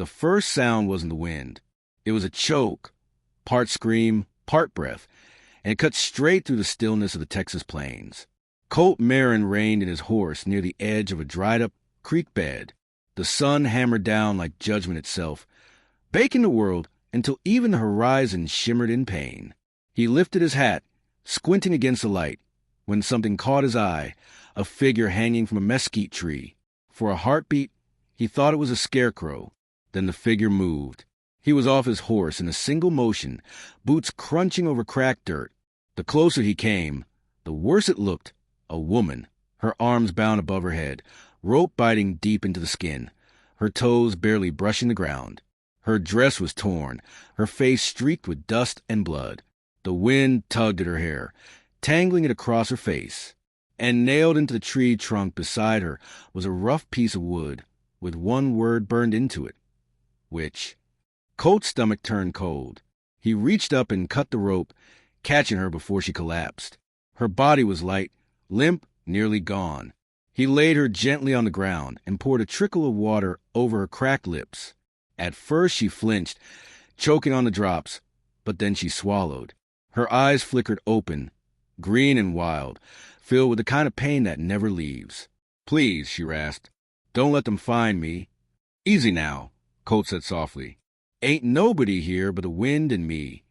The first sound wasn't the wind. It was a choke, part scream, part breath, and it cut straight through the stillness of the Texas plains. Colt Marin reined in his horse near the edge of a dried-up creek bed. The sun hammered down like judgment itself, baking the world until even the horizon shimmered in pain. He lifted his hat, squinting against the light, when something caught his eye, a figure hanging from a mesquite tree. For a heartbeat, he thought it was a scarecrow. Then the figure moved. He was off his horse in a single motion, boots crunching over cracked dirt. The closer he came, the worse it looked. A woman, her arms bound above her head, rope biting deep into the skin, her toes barely brushing the ground. Her dress was torn, her face streaked with dust and blood. The wind tugged at her hair, tangling it across her face. And nailed into the tree trunk beside her was a rough piece of wood, with one word burned into it. Witch. Colt's stomach turned cold. He reached up and cut the rope, catching her before she collapsed. Her body was light, limp, nearly gone. He laid her gently on the ground and poured a trickle of water over her cracked lips. At first she flinched, choking on the drops, but then she swallowed. Her eyes flickered open, green and wild, filled with the kind of pain that never leaves. "Please," she rasped, "don't let them find me." "Easy now," Colt said softly. "Ain't nobody here but the wind and me."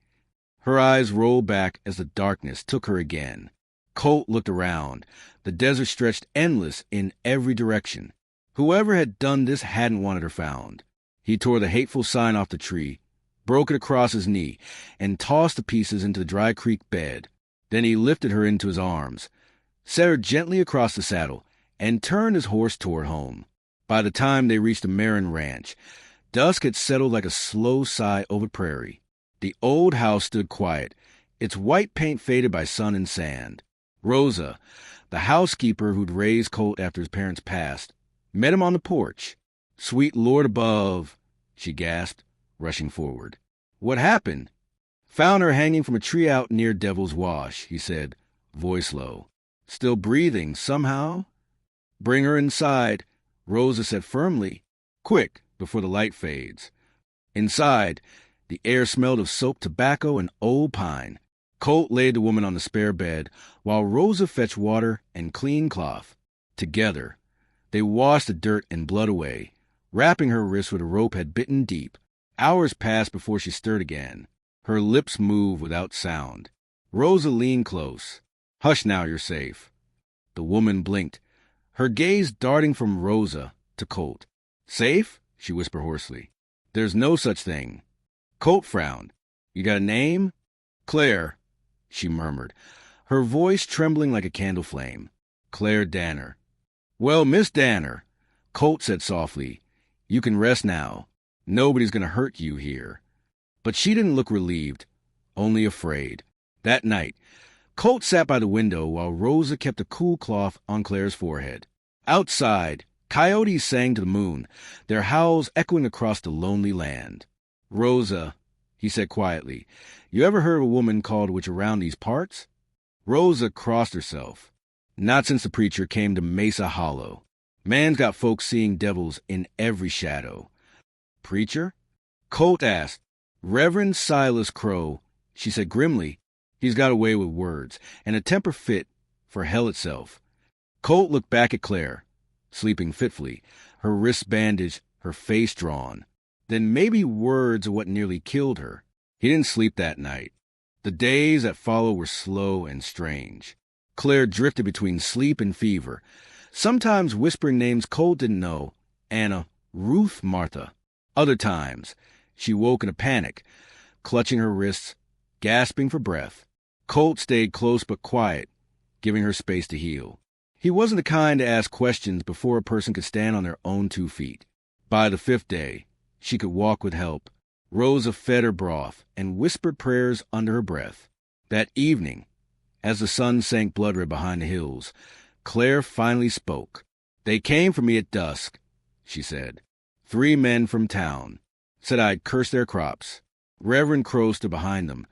Her eyes rolled back as the darkness took her again. Colt looked around. The desert stretched endless in every direction. Whoever had done this hadn't wanted her found. He tore the hateful sign off the tree, broke it across his knee, and tossed the pieces into the dry creek bed. Then he lifted her into his arms, set her gently across the saddle, and turned his horse toward home. By the time they reached the Marin ranch, dusk had settled like a slow sigh over prairie. The old house stood quiet, its white paint faded by sun and sand. Rosa, the housekeeper who'd raised Colt after his parents passed, met him on the porch. "Sweet Lord above," she gasped, rushing forward. "What happened?" "Found her hanging from a tree out near Devil's Wash," he said, voice low. "Still breathing, somehow?" "Bring her inside," Rosa said firmly. "Quick, before the light fades." Inside, the air smelled of soap, tobacco, and old pine. Colt laid the woman on the spare bed, while Rosa fetched water and clean cloth. Together, they washed the dirt and blood away, wrapping her wrists where the rope had bitten deep. Hours passed before she stirred again. Her lips moved without sound. Rosa leaned close. "Hush now, you're safe." The woman blinked, her gaze darting from Rosa to Colt. "Safe?" she whispered hoarsely. "There's no such thing." Colt frowned. "You got a name?" "Claire," she murmured, her voice trembling like a candle flame. "Claire Danner." "Well, Miss Danner," Colt said softly, "you can rest now. Nobody's going to hurt you here." But she didn't look relieved, only afraid. That night, Colt sat by the window while Rosa kept a cool cloth on Claire's forehead. Outside, coyotes sang to the moon, their howls echoing across the lonely land. "Rosa," he said quietly, "you ever heard of a woman called a witch around these parts?" Rosa crossed herself. "Not since the preacher came to Mesa Hollow. Man's got folks seeing devils in every shadow." "Preacher?" Colt asked. "Reverend Silas Crowe," she said grimly. "He's got a way with words, and a temper fit for hell itself." Colt looked back at Claire, sleeping fitfully, her wrists bandaged, her face drawn. Then maybe words are what nearly killed her. He didn't sleep that night. The days that followed were slow and strange. Claire drifted between sleep and fever, sometimes whispering names Colt didn't know, Anna, Ruth, Martha. Other times, she woke in a panic, clutching her wrists, gasping for breath. Colt stayed close but quiet, giving her space to heal. He wasn't the kind to ask questions before a person could stand on their own 2 feet. By the 5th day, she could walk with help. Rosa fed her broth and whispered prayers under her breath. That evening, as the sun sank blood-red behind the hills, Claire finally spoke. "They came for me at dusk," she said. 3 men from town. Said I'd curse their crops. Reverend Crowe stood behind them,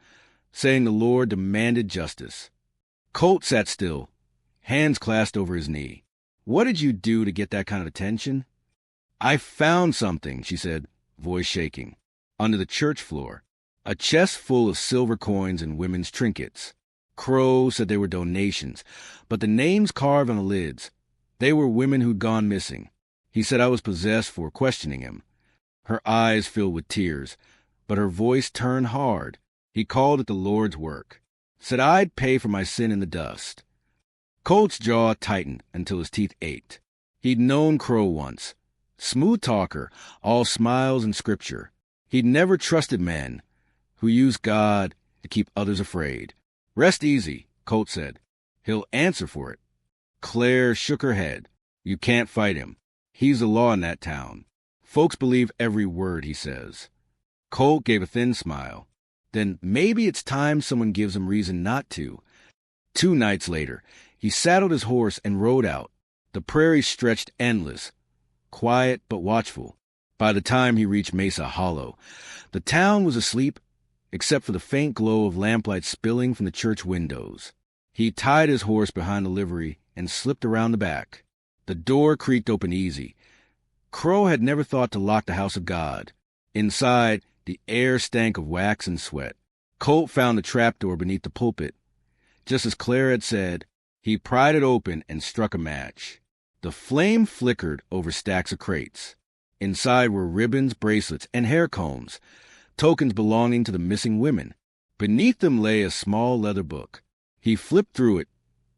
saying the Lord demanded justice. Colt sat still, hands clasped over his knee. "What did you do to get that kind of attention?" "I found something," she said, voice shaking. Under the church floor, a chest full of silver coins and women's trinkets. Crowe said they were donations, but the names carved on the lids, they were women who'd gone missing. He said I was possessed for questioning him. Her eyes filled with tears, but her voice turned hard. He called it the Lord's work. Said I'd pay for my sin in the dust. Colt's jaw tightened until his teeth ached. He'd known Crowe once. Smooth talker, all smiles and scripture. He'd never trusted men who used God to keep others afraid. Rest easy, Colt said. He'll answer for it. Claire shook her head. You can't fight him. He's the law in that town. Folks believe every word he says. Colt gave a thin smile. Then maybe it's time someone gives him reason not to. 2 nights later, he saddled his horse and rode out. The prairie stretched endless, quiet but watchful. By the time he reached Mesa Hollow, the town was asleep, except for the faint glow of lamplight spilling from the church windows. He tied his horse behind the livery and slipped around the back. The door creaked open easy. Crowe had never thought to lock the house of God. Inside, the air stank of wax and sweat. Colt found the trapdoor beneath the pulpit. Just as Claire had said, he pried it open and struck a match. The flame flickered over stacks of crates. Inside were ribbons, bracelets, and hair combs, tokens belonging to the missing women. Beneath them lay a small leather book. He flipped through it,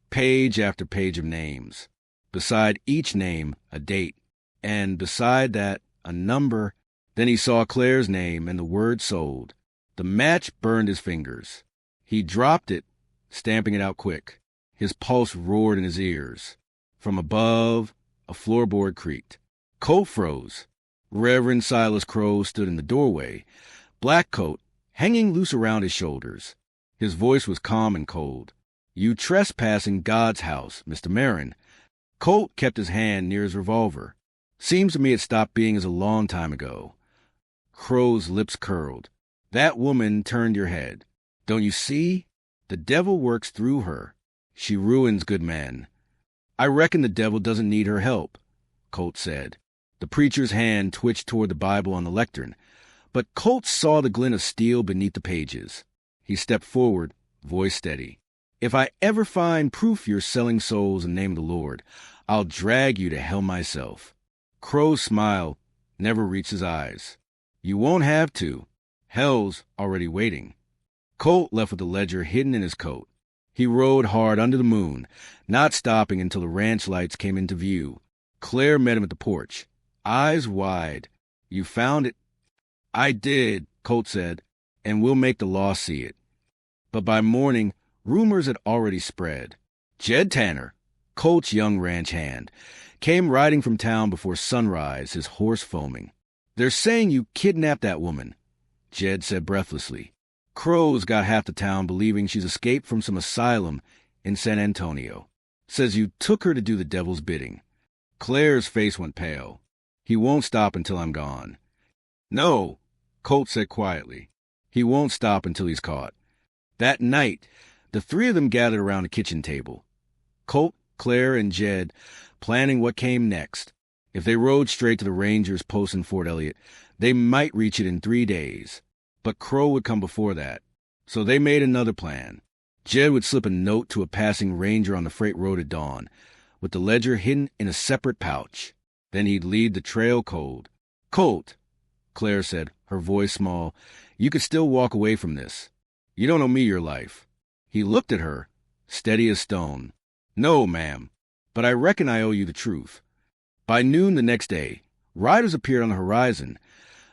page after page of names. Beside each name, a date, and beside that, a number. Then he saw Claire's name and the word sold. The match burned his fingers. He dropped it, stamping it out quick. His pulse roared in his ears. From above, a floorboard creaked. Colt froze. Reverend Silas Crowe stood in the doorway, black coat hanging loose around his shoulders. His voice was calm and cold. You trespass in God's house, Mr. Marin. Colt kept his hand near his revolver. Seems to me it stopped being as a long time ago. Crowe's lips curled. That woman turned your head. Don't you see? The devil works through her. She ruins good men. I reckon the devil doesn't need her help, Colt said. The preacher's hand twitched toward the Bible on the lectern, but Colt saw the glint of steel beneath the pages. He stepped forward, voice steady. If I ever find proof you're selling souls in the name of the Lord, I'll drag you to hell myself. Crowe's smile never reached his eyes. You won't have to. Hell's already waiting. Colt left with the ledger hidden in his coat. He rode hard under the moon, not stopping until the ranch lights came into view. Claire met him at the porch, eyes wide. You found it? I did, Colt said, and we'll make the law see it. But by morning, rumors had already spread. Jed Tanner, Colt's young ranch hand, came riding from town before sunrise, his horse foaming. They're saying you kidnapped that woman, Jed said breathlessly. Crowe's got half the town believing she's escaped from some asylum in San Antonio. Says you took her to do the devil's bidding. Claire's face went pale. He won't stop until I'm gone. No, Colt said quietly. He won't stop until he's caught. That night, the 3 of them gathered around the kitchen table. Colt, Claire, and Jed planning what came next. If they rode straight to the Rangers' post in Fort Elliott, they might reach it in 3 days. But Crowe would come before that. So they made another plan. Jed would slip a note to a passing ranger on the freight road at dawn, with the ledger hidden in a separate pouch. Then he'd lead the trail cold. Colt, Claire said, her voice small, you could still walk away from this. You don't owe me your life. He looked at her, steady as stone. No, ma'am, but I reckon I owe you the truth. By noon the next day, riders appeared on the horizon.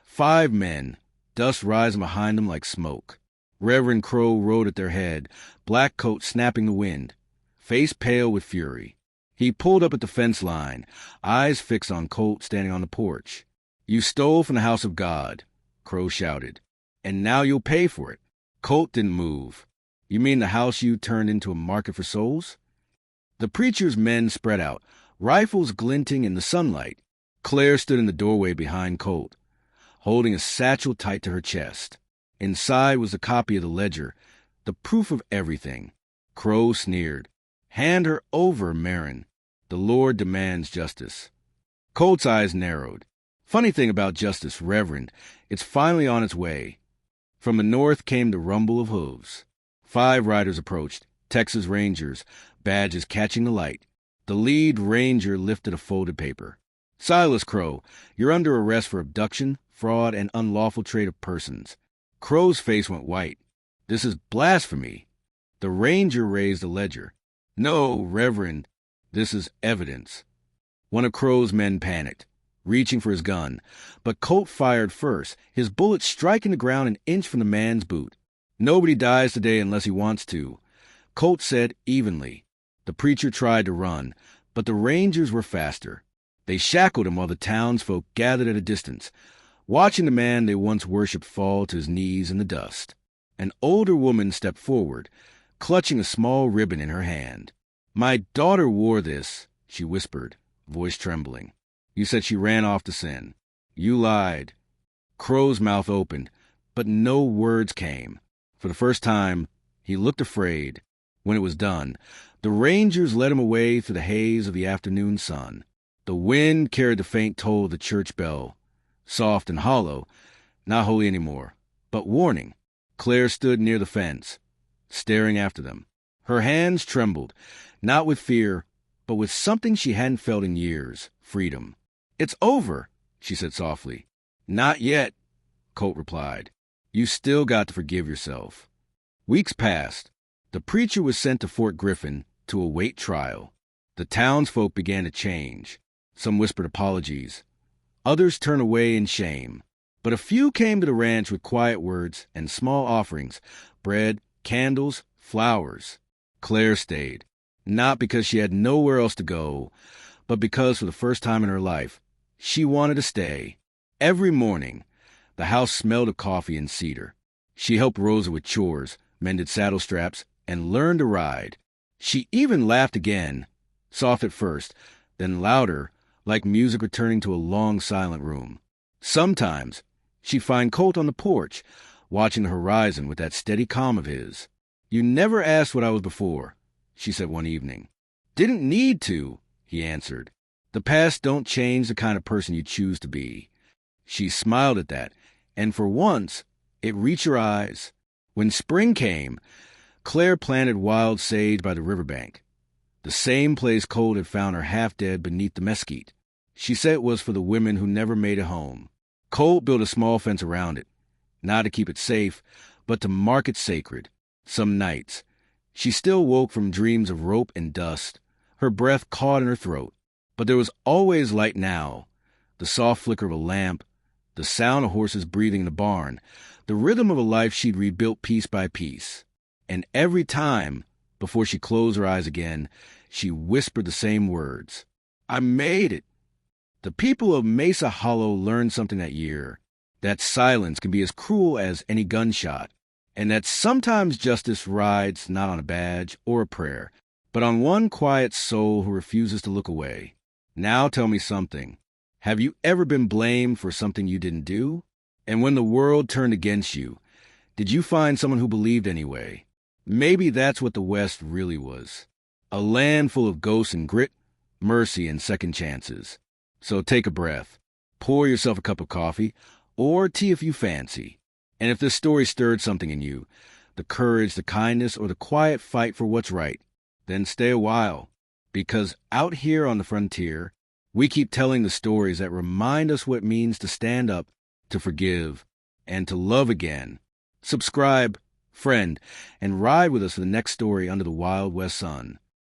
5 men, dust rising behind them like smoke. Reverend Crowe rode at their head, black coat snapping the wind, face pale with fury. He pulled up at the fence line, eyes fixed on Colt standing on the porch. You stole from the house of God, Crowe shouted, and now you'll pay for it. Colt didn't move. You mean the house you turned into a market for souls? The preacher's men spread out, rifles glinting in the sunlight. Claire stood in the doorway behind Colt, holding a satchel tight to her chest. Inside was a copy of the ledger, the proof of everything. Crowe sneered. Hand her over, Marin. The Lord demands justice. Colt's eyes narrowed. Funny thing about justice, Reverend, it's finally on its way. From the north came the rumble of hooves. 5 riders approached, Texas Rangers, badges catching the light. The lead ranger lifted a folded paper. Silas Crowe, you're under arrest for abduction, fraud, and unlawful trade of persons. Crowe's face went white. This is blasphemy. The ranger raised a ledger. No, Reverend, this is evidence. One of Crowe's men panicked, reaching for his gun, but Colt fired first, his bullet striking the ground an inch from the man's boot. Nobody dies today unless he wants to, Colt said evenly. The preacher tried to run, but the Rangers were faster. They shackled him while the townsfolk gathered at a distance, watching the man they once worshipped fall to his knees in the dust. An older woman stepped forward, clutching a small ribbon in her hand. My daughter wore this, she whispered, voice trembling. You said she ran off to sin. You lied. Crowe's mouth opened, but no words came. For the first time, he looked afraid. When it was done, the Rangers led him away through the haze of the afternoon sun. The wind carried the faint toll of the church bell, soft and hollow, not holy anymore, but warning. Claire stood near the fence, staring after them. Her hands trembled, not with fear, but with something she hadn't felt in years, freedom. It's over, she said softly. Not yet, Colt replied. You still got to forgive yourself. Weeks passed. The preacher was sent to Fort Griffin to await trial. The townsfolk began to change. Some whispered apologies. Others turned away in shame. But a few came to the ranch with quiet words and small offerings, bread, candles, flowers. Claire stayed, not because she had nowhere else to go, but because for the first time in her life, she wanted to stay. Every morning, the house smelled of coffee and cedar. She helped Rosa with chores, mended saddle straps, and learned to ride. She even laughed again, soft at first, then louder, like music returning to a long, silent room. Sometimes she'd find Colt on the porch, watching the horizon with that steady calm of his. You never asked what I was before, she said one evening. Didn't need to, he answered. The past don't change the kind of person you choose to be. She smiled at that, and for once, it reached her eyes. When spring came, Claire planted wild sage by the riverbank, the same place Colt had found her half-dead beneath the mesquite. She said it was for the women who never made it home. Colt built a small fence around it, not to keep it safe, but to mark it sacred. Some nights, she still woke from dreams of rope and dust, her breath caught in her throat. But there was always light now, the soft flicker of a lamp, the sound of horses breathing in the barn, the rhythm of a life she'd rebuilt piece by piece. And every time, before she closed her eyes again, she whispered the same words. I made it. The people of Mesa Hollow learned something that year, that silence can be as cruel as any gunshot, and that sometimes justice rides not on a badge or a prayer, but on one quiet soul who refuses to look away. Now tell me something. Have you ever been blamed for something you didn't do? And when the world turned against you, did you find someone who believed anyway? Maybe that's what the West really was. A land full of ghosts and grit, mercy and second chances. So take a breath. Pour yourself a cup of coffee, or tea if you fancy. And if this story stirred something in you, the courage, the kindness, or the quiet fight for what's right, then stay a while. Because out here on the frontier, we keep telling the stories that remind us what it means to stand up, to forgive, and to love again. Subscribe, friend, and ride with us for the next story under the Wild West Sun.